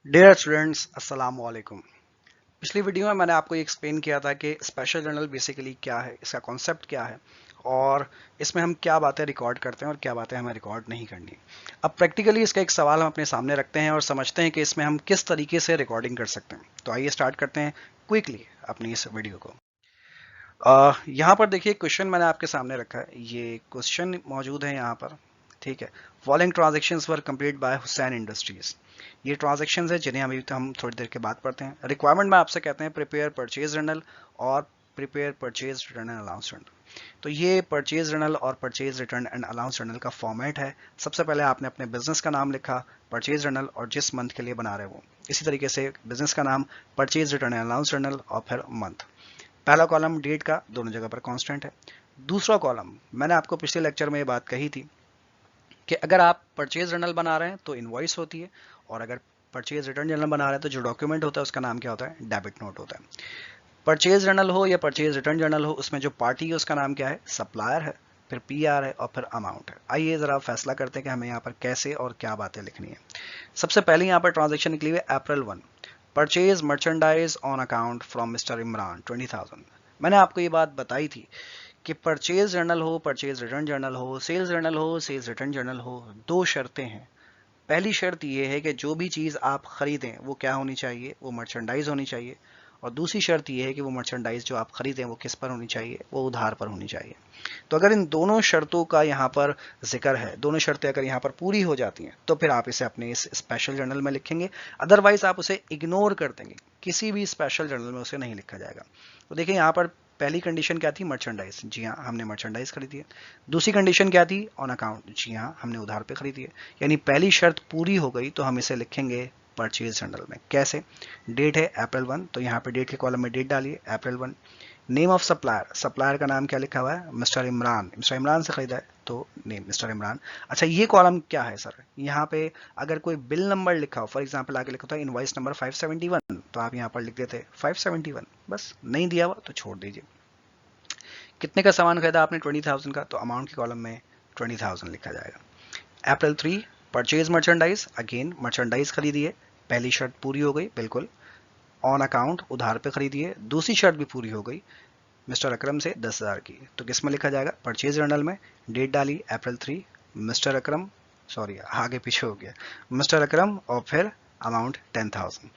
Dear students, अस्सलाम वालेकुम। पिछली वीडियो में मैंने आपको ये एक्सप्लेन किया था कि स्पेशल जर्नल बेसिकली क्या है, इसका कॉन्सेप्ट क्या है और इसमें हम क्या बातें रिकॉर्ड करते हैं और क्या बातें हमें रिकॉर्ड नहीं करनी। अब प्रैक्टिकली इसका एक सवाल हम अपने सामने रखते हैं और समझते हैं कि इसमें हम किस तरीके से रिकॉर्डिंग कर सकते हैं। तो आइए स्टार्ट करते हैं क्विकली अपनी इस वीडियो को। यहाँ पर देखिए क्वेश्चन मैंने आपके सामने रखा है, ये क्वेश्चन मौजूद है यहाँ पर। ठीक है, फॉलोइंग ट्रांजेक्शन्स वर कंप्लीट बाय हुसैन इंडस्ट्रीज। ये ट्रांजेक्शन्स है जिन्हें अभी तो हम थोड़ी देर के बाद पढ़ते हैं। रिक्वायरमेंट में आपसे कहते हैं प्रिपेयर परचेज जर्नल और prepare purchase return and allowance journal. तो ये परचेज जर्नल और purchase return and allowance journal का फॉर्मेट है। सबसे पहले आपने अपने बिजनेस का नाम लिखा, परचेज जर्नल, और जिस मंथ के लिए बना रहे हो इसी तरीके से बिजनेस का नाम, purchase return and allowance journal और फिर मंथ। पहला कॉलम डेट का दोनों जगह पर कांस्टेंट है। दूसरा कॉलम, मैंने आपको पिछले लेक्चर में ये बात कही थी कि अगर आप परचेज जर्नल बना रहे हैं तो इनवॉइस होती है, और अगर परचेज रिटर्न जर्नल बना रहे हैं तो जो डॉक्यूमेंट होता है उसका नाम क्या होता है, डेबिट नोट होता है। परचेज जर्नल हो या परचेज रिटर्न जर्नल हो, उसमें जो पार्टी है उसका नाम क्या है, सप्लायर है, फिर पीआर है और फिर अमाउंट है। आइए जरा फैसला करते हैं कि हमें यहाँ पर कैसे और क्या बातें लिखनी है। सबसे पहले यहाँ पर ट्रांजेक्शन निकली हुई है April 1, purchase merchandise on account from mister Imran 20,000। मैंने आपको ये बात बताई थी कि परचेज जर्नल हो, परचेज रिटर्न जर्नल हो, सेल्स जर्नल हो, सेल्स रिटर्न जर्नल हो, दो शर्तें हैं। पहली शर्त ये है कि जो भी चीज़ आप खरीदें वो क्या होनी चाहिए, वो मर्चेंडाइज होनी चाहिए। और दूसरी शर्त ये है कि वो मर्चेंडाइज जो आप खरीदें वो किस पर होनी चाहिए, वो उधार पर होनी चाहिए। तो अगर इन दोनों शर्तों का यहाँ पर जिक्र है, दोनों शर्तें अगर यहाँ पर पूरी हो जाती हैं तो फिर आप इसे अपने इस स्पेशल जर्नल में लिखेंगे। अदरवाइज आप उसे इग्नोर कर देंगे, किसी भी स्पेशल जर्नल में उसे नहीं लिखा जाएगा। तो देखिए यहाँ पर पहली कंडीशन क्या थी, मर्चेंडाइज, जी हाँ हमने मर्चेंडाइज खरीदी है। दूसरी कंडीशन क्या थी, ऑन अकाउंट, जी हाँ हमने उधार पे खरीदी है। यानी पहली शर्त पूरी हो गई तो हम इसे लिखेंगे परचेज जर्नल में। कैसे, डेट है April 1, तो यहाँ पे डेट के कॉलम में डेट डालिए April 1। Name of supplier, supplier का नाम क्या लिखा हुआ है, मिस्टर इमरान, मिस्टर इमरान से खरीदा है तो नेम मिस्टर इमरान। अच्छा ये कॉलम क्या है सर, यहाँ पे अगर कोई बिल नंबर लिखा हो, फॉर एग्जांपल आगे लिखा था इनवॉइस नंबर 571, तो आप यहाँ पर लिख देते 571, बस। नहीं दिया हुआ तो छोड़ दीजिए। कितने का सामान खरीदा आपने, 20,000 का, तो अमाउंट के कॉलम में 20,000 लिखा जाएगा। April 3, purchase merchandise, again merchandise खरीदी है, पहली शर्त पूरी हो गई बिल्कुल। ऑन अकाउंट, उधार पे खरीदी है, दूसरी शर्त भी पूरी हो गई, मिस्टर अकरम से 10,000 की। तो किस में लिखा जाएगा, परचेज जर्नल में। डेट डाली April 3, मिस्टर अकरम, सॉरी आगे पीछे हो गया, मिस्टर अकरम और फिर अमाउंट 10,000।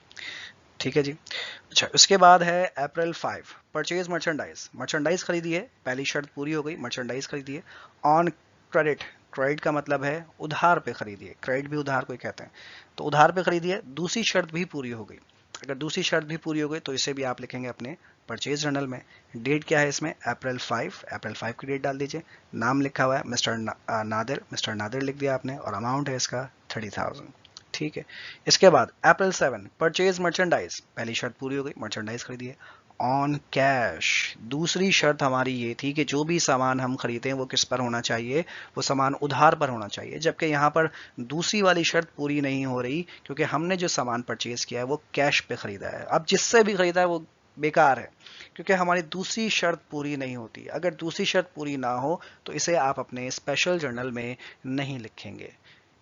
ठीक है जी। अच्छा उसके बाद है April 5, परचेज मर्चेंडाइज, मर्चेंडाइज खरीदी है, पहली शर्त पूरी हो गई, मर्चेंडाइज खरीदी है। ऑन क्रेडिट, क्रेडिट का मतलब है उधार पे खरीदी है, क्रेडिट भी उधार को ही कहते हैं, तो उधार पे खरीदी है, दूसरी शर्त भी पूरी हो गई। अगर दूसरी शर्त भी पूरी हो गई तो इसे भी आप लिखेंगे अपने परचेज जर्नल में। डेट क्या है इसमें, April 5 की डेट डाल दीजिए। नाम लिखा हुआ है मिस्टर नादिर, मिस्टर नादिर लिख दिया आपने, और अमाउंट है इसका 30,000। ठीक है। इसके बाद April 7, परचेज मर्चेंडाइज, पहली शर्त पूरी हो गई, मर्चेंडाइज खरीदी है। ऑन कैश, दूसरी शर्त हमारी ये थी कि जो भी सामान हम खरीदें वो किस पर होना चाहिए, वो सामान उधार पर होना चाहिए। जबकि यहाँ पर दूसरी वाली शर्त पूरी नहीं हो रही, क्योंकि हमने जो सामान परचेज किया है वो कैश पे खरीदा है। अब जिससे भी खरीदा है वो बेकार है, क्योंकि हमारी दूसरी शर्त पूरी नहीं होती। अगर दूसरी शर्त पूरी ना हो तो इसे आप अपने स्पेशल जर्नल में नहीं लिखेंगे,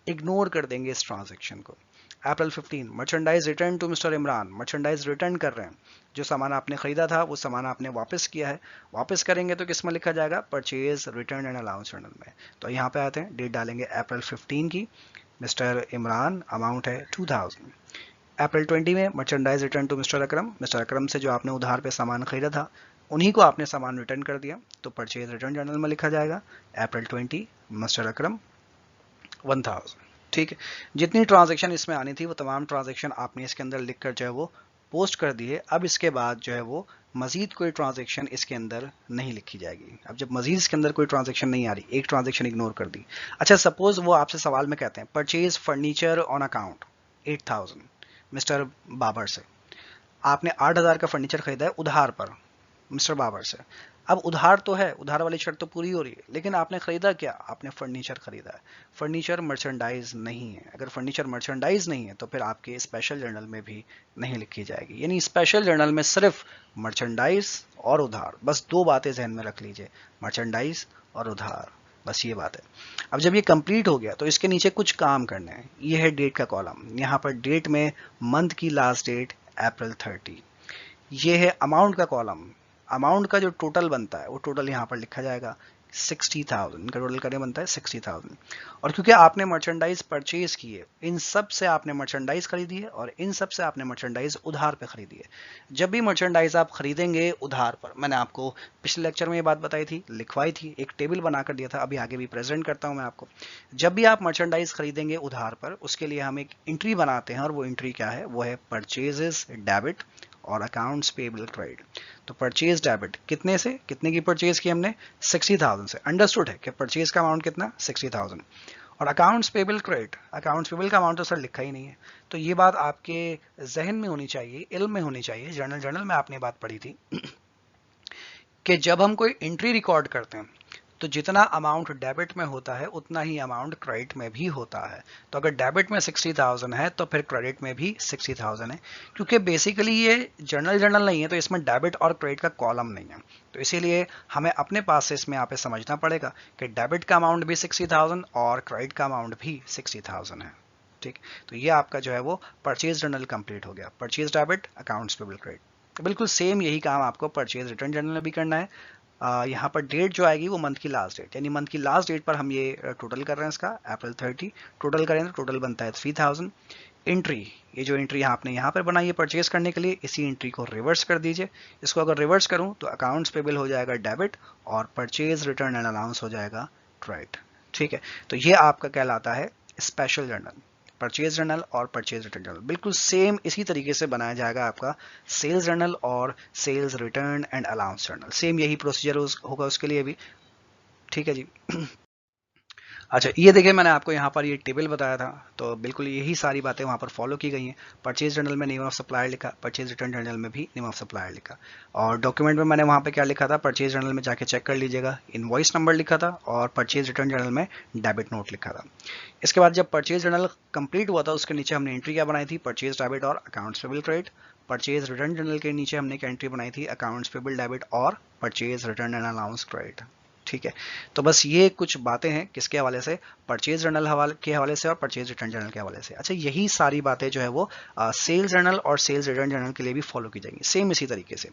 इग्नोर कर देंगे इस ट्रांजेक्शन को। April 15, merchandise return to mister Imran, merchandise return कर रहे हैं, जो सामान आपने खरीदा था वो सामान आपने वापस किया है। वापस करेंगे तो किस में लिखा जाएगा, purchase return and allowance journal में। तो यहाँ पे आते हैं, डेट डालेंगे April 15 की, मिस्टर इमरान, अमाउंट है 2000। April 20 में मर्चेंडाइज रिटर्न टू मिस्टर अकरम से जो आपने उधार पे सामान खरीदा था उन्हीं को आपने सामान रिटर्न कर दिया, तो परचेज रिटर्न जर्नल में लिखा जाएगा April 20, मिस्टर अकरम 1000। ठीक है। जितनी ट्रांजेक्शन इसमें आनी थी वो तमाम ट्रांजेक्शन आपने इसके अंदर लिख कर जो है वो पोस्ट कर दी है। अब इसके बाद जो है वो मजीद कोई ट्रांजेक्शन इसके अंदर नहीं लिखी जाएगी। अब जब मजीद इसके अंदर कोई ट्रांजेक्शन नहीं आ रही, एक ट्रांजेक्शन इग्नोर कर दी। अच्छा सपोज वो आपसे सवाल में कहते हैं purchase furniture on account 8,000, mister Babar से। आपने 8,000 का फर्नीचर खरीदा है उधार पर मिस्टर बाबर से। अब उधार तो है, उधार वाली शर्त तो पूरी हो रही है, लेकिन आपने खरीदा क्या, आपने फर्नीचर खरीदा है। फर्नीचर मर्चेंडाइज नहीं है। अगर फर्नीचर मर्चेंडाइज नहीं है तो फिर आपके स्पेशल जर्नल में भी नहीं लिखी जाएगी। यानी स्पेशल जर्नल में सिर्फ मर्चेंडाइज और उधार, बस दो बातें जहन में रख लीजिए, मर्चेंडाइज और उधार। बस ये बात है। अब जब ये कंप्लीट हो गया तो इसके नीचे कुछ काम करने हैं। ये है डेट का कॉलम, यहाँ पर डेट में मंथ की लास्ट डेट अप्रैल 30। ये है अमाउंट का कॉलम, अमाउंट का जो टोटल बनता है वो टोटल यहाँ पर लिखा जाएगा 60,000 का टोटल करने बनता है 60,000। और क्योंकि आपने मर्चेंडाइज परचेज की है, इन सब से आपने मर्चेंडाइज खरीदी है और इन सब से आपने मर्चेंडाइज उधार पे खरीदी है। जब भी मर्चेंडाइज आप खरीदेंगे उधार पर, मैंने आपको पिछले लेक्चर में ये बात बताई थी, लिखवाई थी, एक टेबल बनाकर दिया था, अभी आगे भी प्रेजेंट करता हूं मैं आपको। जब भी आप मर्चेंडाइज खरीदेंगे उधार पर, उसके लिए हम एक एंट्री बनाते हैं और वो एंट्री क्या है, वो है परचेजेस डेबिट और अकाउंट्स पेबल क्रेडिट। तो परचेज डेबिट कितने से, कितने की परचेज की हमने, 60,000 से। अंडरस्टूड है कि परचेज का अमाउंट कितना, 60,000। और accounts payable credit, accounts payable का अमाउंट तो सर लिखा ही नहीं है। तो ये बात आपके जहन में होनी चाहिए, इल्म में होनी चाहिए, जर्नल में आपने बात पढ़ी थी कि जब हम कोई एंट्री रिकॉर्ड करते हैं तो जितना अमाउंट डेबिट में होता है उतना ही अमाउंट क्रेडिट में भी होता है। तो अगर डेबिट में 60,000 है तो फिर क्रेडिट में भी 60,000 है। क्योंकि बेसिकली ये जर्नल नहीं है तो इसमें डेबिट और क्रेडिट का कॉलम नहीं है, तो इसीलिए हमें अपने पास से इसमें यहाँ पे समझना पड़ेगा कि डेबिट का अमाउंट भी 60,000 और क्रेडिट का अमाउंट भी 60,000 है। ठीक, तो ये आपका जो है वो परचेज जर्नल कंप्लीट हो गया, purchase debit, accounts payable credit. तो बिल्कुल सेम यही काम आपको परचेज रिटर्न जर्नल में भी करना है। यहाँ पर डेट जो आएगी वो मंथ की लास्ट डेट, यानी मंथ की लास्ट डेट पर हम ये टोटल कर रहे हैं इसका अप्रैल 30। टोटल करें तो टोटल बनता है 3000। एंट्री, ये जो एंट्री आपने यहाँ पर बनाई है परचेज करने के लिए, इसी एंट्री को रिवर्स कर दीजिए। इसको अगर रिवर्स करूँ तो अकाउंट्स पेबल हो जाएगा डेबिट और परचेज रिटर्न एंड अलाउंस हो जाएगा क्रेडिट। ठीक है, तो ये आपका कहलाता है स्पेशल जर्नल, परचेज जर्नल और परचेज रिटर्न जर्नल। बिल्कुल सेम इसी तरीके से बनाया जाएगा आपका सेल्स जर्नल और sales return and allowance journal, same यही प्रोसीजर होगा उसके लिए भी। ठीक है जी। अच्छा, ये देखिए मैंने आपको यहाँ पर ये टेबल बताया था, तो बिल्कुल यही सारी बातें वहाँ पर फॉलो की गई हैं। परचेज जर्नल में नेम ऑफ सप्लायर लिखा, परचेज रिटर्न जर्नल में भी नेम ऑफ सप्लायर लिखा, और डॉक्यूमेंट में मैंने वहाँ पे क्या लिखा था, परचेज जर्नल में जाके चेक कर लीजिएगा, इनवॉइस नंबर लिखा था और परचेज रिटर्न जर्नल में डेबिट नोट लिखा था। इसके बाद जब परचेज जर्नल कंप्लीट हुआ था उसके नीचे हमने एंट्री क्या बनाई थी, परचेज डेबिट और accounts payable credit. Purchase return journal के नीचे हमने क्या एंट्री बनाई थी, अकाउंट्स पेबल डेबिट और purchase return and allowance credit. ठीक है, तो बस ये कुछ बातें हैं किसके हवाले से, परचेज जर्नल के हवाले से और परचेज रिटर्न जर्नल के हवाले से। अच्छा, यही सारी बातें जो है वो सेल्स जर्नल और सेल्स रिटर्न जर्नल के लिए भी फॉलो की जाएंगी, सेम इसी तरीके से।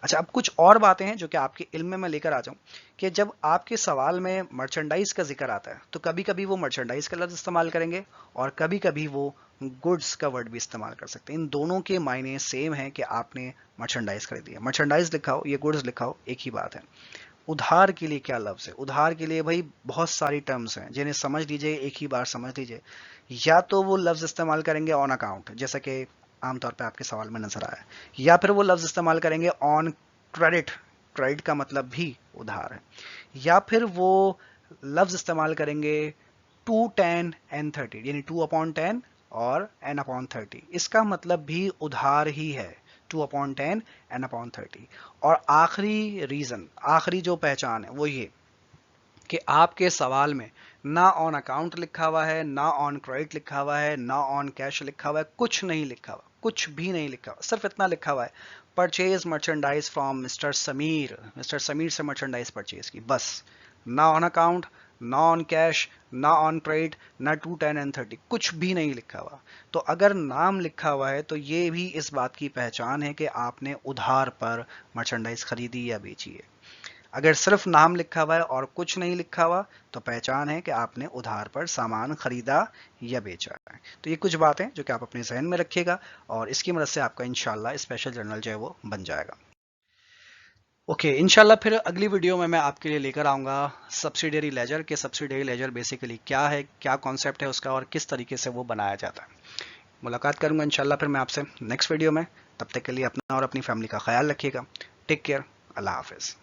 अच्छा, अब कुछ और बातें हैं जो कि आपके इल्म में मैं लेकर आ जाऊं कि जब आपके सवाल में मर्चेंडाइज का जिक्र आता है तो कभी कभी वो मर्चेंडाइज का लफ्ज इस्तेमाल करेंगे और कभी कभी वो गुड्स का वर्ड भी इस्तेमाल कर सकते हैं। इन दोनों के मायने सेम है कि आपने मर्चेंडाइज खरीदी है, मर्चेंडाइज लिखा हो या गुड्स लिखा हो, एक ही बात है। उधार के लिए क्या लफ्ज है, उधार के लिए भाई बहुत सारी टर्म्स हैं जिन्हें समझ लीजिए, एक ही बार समझ लीजिए। या तो वो लफ्ज इस्तेमाल करेंगे ऑन अकाउंट, जैसा कि आमतौर पे आपके सवाल में नजर आया है, या फिर वो लफ्ज इस्तेमाल करेंगे ऑन क्रेडिट, क्रेडिट का मतलब भी उधार है, या फिर वो लफ्ज इस्तेमाल करेंगे 2, 10 एंड 30, यानी 2/10 और n/30, इसका मतलब भी उधार ही है, 2/10 n/30। और आखिरी रीजन, आखिरी जो पहचान है वो ये कि आपके सवाल में ना ऑन अकाउंट लिखा हुआ है, ना ऑन क्रेडिट लिखा हुआ है, ना ऑन कैश लिखा हुआ है, कुछ नहीं लिखा हुआ, कुछ भी नहीं लिखा हुआ, सिर्फ इतना लिखा हुआ है, purchase merchandise from mister Sameer, mister Sameer से मर्चेंडाइज परचेज की, बस। ना ऑन अकाउंट, ना ऑन कैश, ना ऑन क्रेडिट, ना 2, 10 एंड 30, कुछ भी नहीं लिखा हुआ। तो अगर नाम लिखा हुआ है तो ये भी इस बात की पहचान है कि आपने उधार पर मर्चेंडाइज खरीदी या बेची है। अगर सिर्फ नाम लिखा हुआ है और कुछ नहीं लिखा हुआ तो पहचान है कि आपने उधार पर सामान खरीदा या बेचा है। तो ये कुछ बातें जो कि आप अपने जहन में रखिएगा और इसकी मदद से आपका इंशाल्लाह स्पेशल जर्नल जो है वो बन जाएगा। ओके, इंशाल्लाह फिर अगली वीडियो में मैं आपके लिए लेकर आऊँगा सब्सिडियरी लेजर के, सब्सिडियरी लेजर बेसिकली क्या है, क्या कॉन्सेप्ट है उसका और किस तरीके से वो बनाया जाता है। मुलाकात करूँगा इंशाल्लाह फिर मैं आपसे नेक्स्ट वीडियो में। तब तक के लिए अपना और अपनी फैमिली का ख्याल रखिएगा। टेक केयर, अल्लाह हाफिज़।